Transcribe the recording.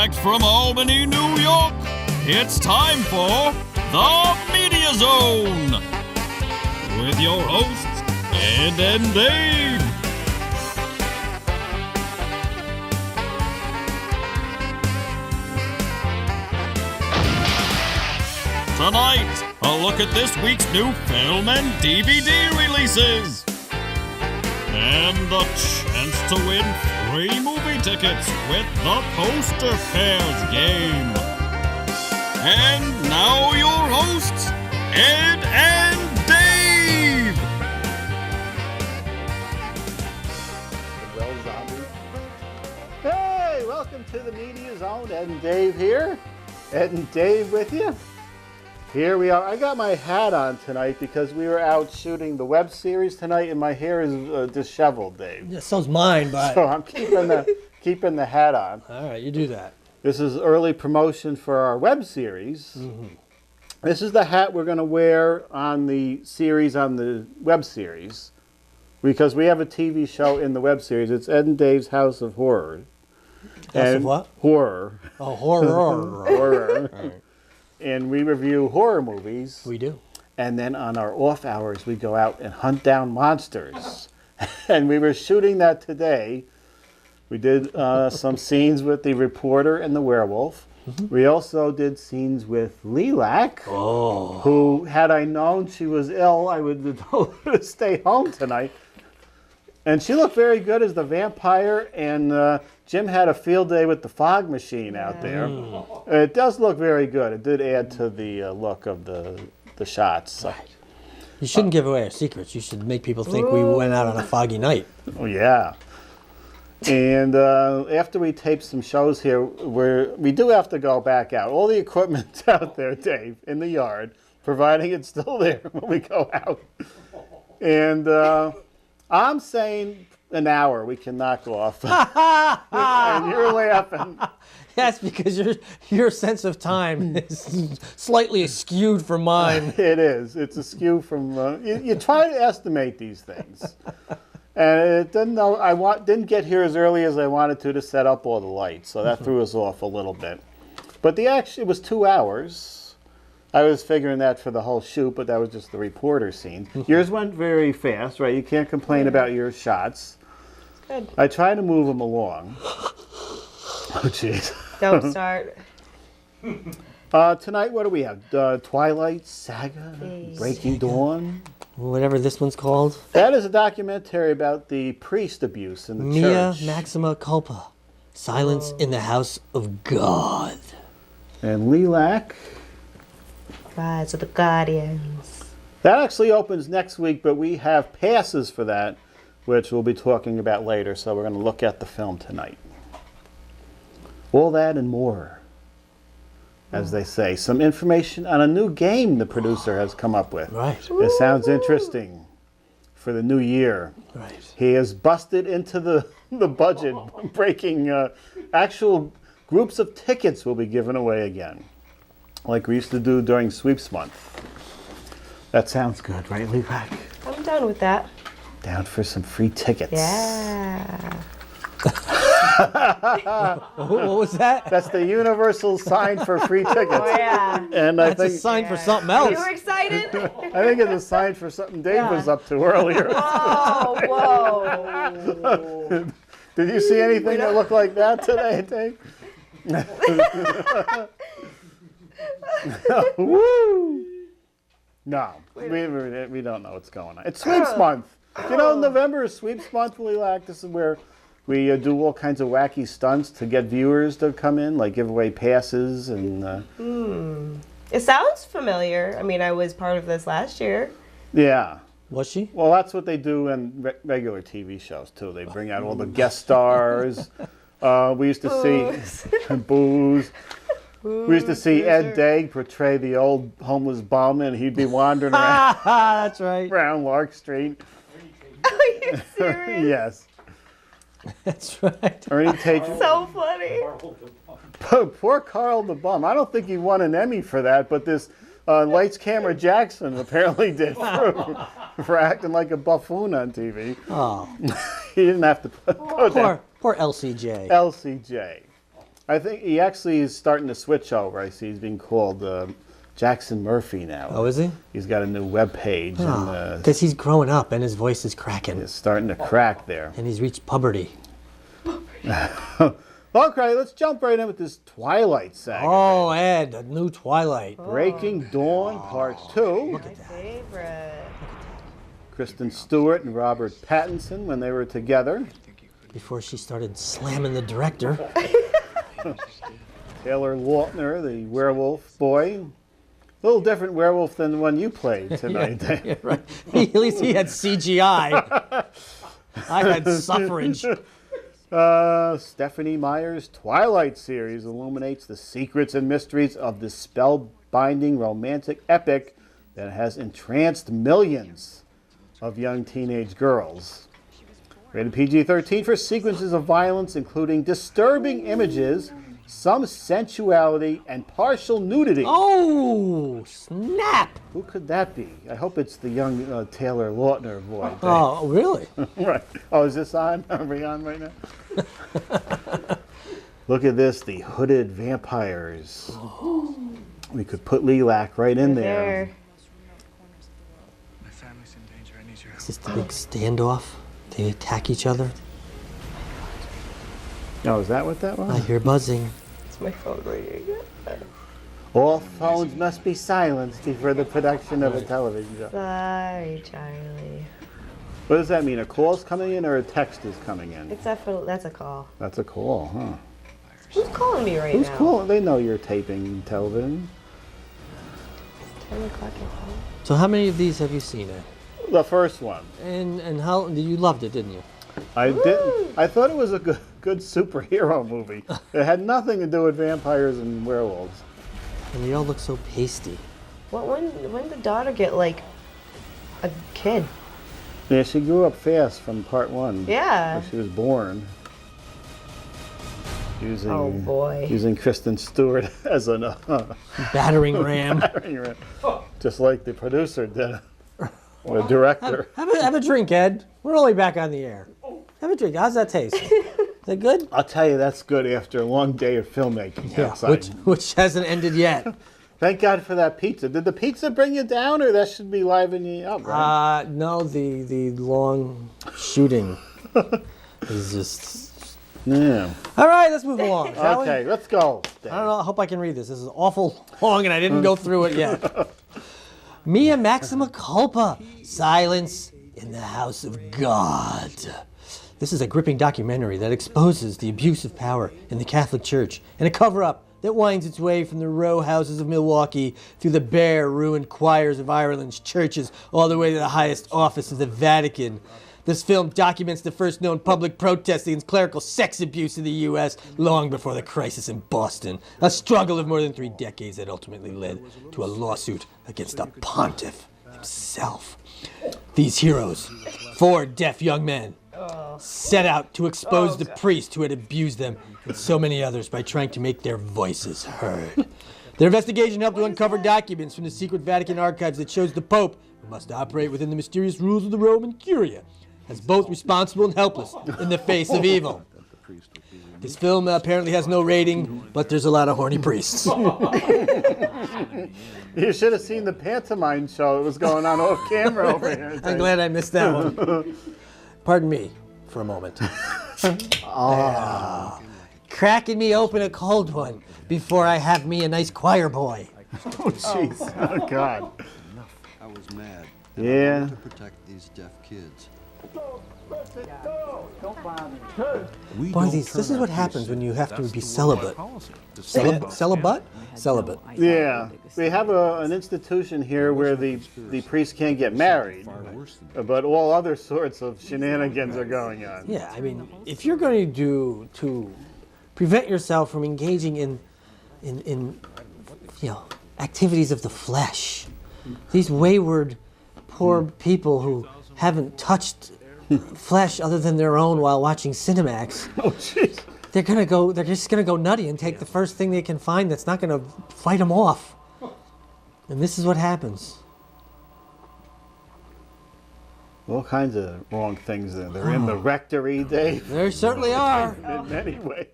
Direct from Albany, New York, it's time for the Media Zone with your hosts, Ed and Dave. Tonight, a look at this week's new film and DVD releases. And the chance to win free movie tickets with the Poster Pairs game. And now your hosts, Ed and Dave. Well, zombie. Hey, welcome to the Media Zone. Ed and Dave here. Ed and Dave with you. Here we are. I got my hat on tonight because we were out shooting the web series tonight, and my hair is disheveled, Dave. Yeah, so's mine, but... So I'm keeping the hat on. All right, you do that. This is early promotion for our web series. Mm-hmm. This is the hat we're going to wear on the series, on the web series, because we have a TV show in the web series. It's Ed and Dave's House of Horror. House of what? Horror. Oh, horror. Horror. Right. And we review horror movies. We do. And then on our off hours, we go out and hunt down monsters. And we were shooting that today. We did some scenes with the reporter and the werewolf. Mm-hmm. We also did scenes with Lelac, who, had I known she was ill, I would have told her to stay home tonight. And she looked very good as the vampire, and Jim had a field day with the fog machine out there. It does look very good. It did add to the look of the shots. Right. You shouldn't give away our secrets. You should make people think we went out on a foggy night. Oh, yeah. And after we tape some shows here, we do have to go back out. All the equipment's out there, Dave, in the yard, providing it's still there when we go out. And I'm saying an hour we can knock off. And you're laughing. That's because your sense of time is slightly skewed from mine. It is. It's askew from... you try to estimate these things. And it didn't get here as early as I wanted to set up all the lights, so that threw us off a little bit. But it was 2 hours. I was figuring that for the whole shoot, but that was just the reporter scene. Yours went very fast, right? You can't complain about your shots. Good. I try to move them along. Oh, jeez. Don't start. Tonight, what do we have? Twilight, SAGA, Breaking Dawn. Whatever this one's called. That is a documentary about the priest abuse in the MEA church. Maxima Culpa. Silence in the House of God. And Lelac. Rise of the Guardians. That actually opens next week, but we have passes for that, which we'll be talking about later, so we're going to look at the film tonight. All that and more, as they say. Some information on a new game the producer has come up with. Right. It sounds interesting for the new year. Right. He has busted into the budget, breaking actual groups of tickets will be given away again, like we used to do during Sweeps Month. That sounds good, right, Lelac? I'm done with that. Down for some free tickets. Yeah. What was that? That's the universal sign for free tickets. Oh, yeah. And That's a sign for something else. You were excited? I think it's a sign for something Dave was up to earlier. Oh, whoa. Did you see anything that looked like that today, Dave? Woo! No, we don't know what's going on. It's Sweeps Month. You know, November is Sweeps Month, Lelac. This is where we do all kinds of wacky stunts to get viewers to come in, like give away passes and... It sounds familiar. I mean, I was part of this last year. Yeah. Was she? Well, that's what they do in regular TV shows, too. They bring out all the guest stars. We used to see... Booze. We used to see Ed Daig portray the old homeless bum, and he'd be wandering around, That's right. around Lark Street. Are you serious? Yes. That's right. Ernie Tate. So funny. Poor Carl the Bum. I don't think he won an Emmy for that, but this Lights Camera Jackson apparently did for acting like a buffoon on TV. Oh. He didn't have to go down. Poor LCJ. LCJ. I think he actually is starting to switch over. I see he's being called Jackson Murphy now. Oh, is he? He's got a new web page. Because he's growing up and his voice is cracking. It's starting to crack there. And he's reached puberty. Okay, let's jump right in with this Twilight saga. Oh, Ed, a new Twilight. Breaking Dawn Part 2. My favorite. Kristen Stewart and Robert Pattinson when they were together. Before she started slamming the director. Taylor Lautner, the werewolf boy. A little different werewolf than the one you played tonight. Yeah, right. At least he had CGI. I had suffrage. Stephanie Meyer's Twilight series illuminates the secrets and mysteries of this spellbinding romantic epic that has entranced millions of young teenage girls. Rated PG-13 for sequences of violence, including disturbing images, some sensuality, and partial nudity. Oh, snap! Who could that be? I hope it's the young Taylor Lautner boy. Oh, really? Right. Oh, is this on? Are we on right now? Look at this, the hooded vampires. We could put Lelac right in there. My family's in danger. I need your help. Is this the big standoff? They attack each other? Oh, is that what that I was? hear buzzing. It's my phone ringing. All phones must be silenced before the production of a television show. Sorry, Charlie. What does that mean? A call's coming in or a text is coming in? Except for that's a call. That's a call, huh? Who's calling me right Who's now? calling? They know you're taping television. 10 o'clock at home. So how many of these have you seen, Ed? The first one. And how you loved it, didn't you? I didn't. I thought it was a good superhero movie. It had nothing to do with vampires and werewolves. And they all look so pasty. When did the daughter get like a kid? Yeah, she grew up fast from part one. Yeah. When she was born. Using, Oh, boy. Using Kristen Stewart as an Battering ram. just like the producer did. The director. Have a drink, Ed. We're only back on the air. Have a drink. How's that taste? Is that good? I'll tell you, that's good after a long day of filmmaking outside. Which hasn't ended yet. Thank God for that pizza. Did the pizza bring you down, or that should be livening you up, right? No, the long shooting is just... Yeah. All right, let's move along, shall Okay, we? let's go. I don't know. I hope I can read this. This is awful long, and I didn't go through it yet. MEA MAXIMA CULPA. Silence in the house of God. This is a gripping documentary that exposes the abuse of power in the Catholic Church and a cover-up that winds its way from the row houses of Milwaukee through the bare, ruined choirs of Ireland's churches all the way to the highest office of the Vatican. This film documents the first known public protest against clerical sex abuse in the U.S. long before the crisis in Boston, a struggle of more than 3 decades that ultimately led to a lawsuit against the pontiff himself. These heroes, 4 deaf young men, set out to expose the priest who had abused them and so many others by trying to make their voices heard. Their investigation helped to uncover documents from the secret Vatican archives that shows the Pope, who must operate within the mysterious rules of the Roman Curia, as both responsible and helpless in the face of evil. This film apparently has no rating, but there's a lot of horny priests. You should have seen the pantomime show that was going on off camera over here. I'm glad I missed that one. Pardon me for a moment. Cracking me open a cold one before I have me a nice choir boy. Oh, jeez. Oh, God. I was mad. Yeah. I wanted to protect these deaf kids. Boy, this is what happens when you have to be celibate. Celibate? Celibate. Yeah. We have an institution here where the priest can't get married, but all other sorts of shenanigans are going on. Yeah, I mean, if you're going to prevent yourself from engaging in activities of the flesh, these wayward, poor people who haven't touched flesh other than their own while watching Cinemax, Oh, jeez. they're just gonna go nutty and take the first thing they can find that's not gonna fight them off. And this is what happens. All kinds of wrong things there. They're in the rectory, Dave, There certainly are. in many ways.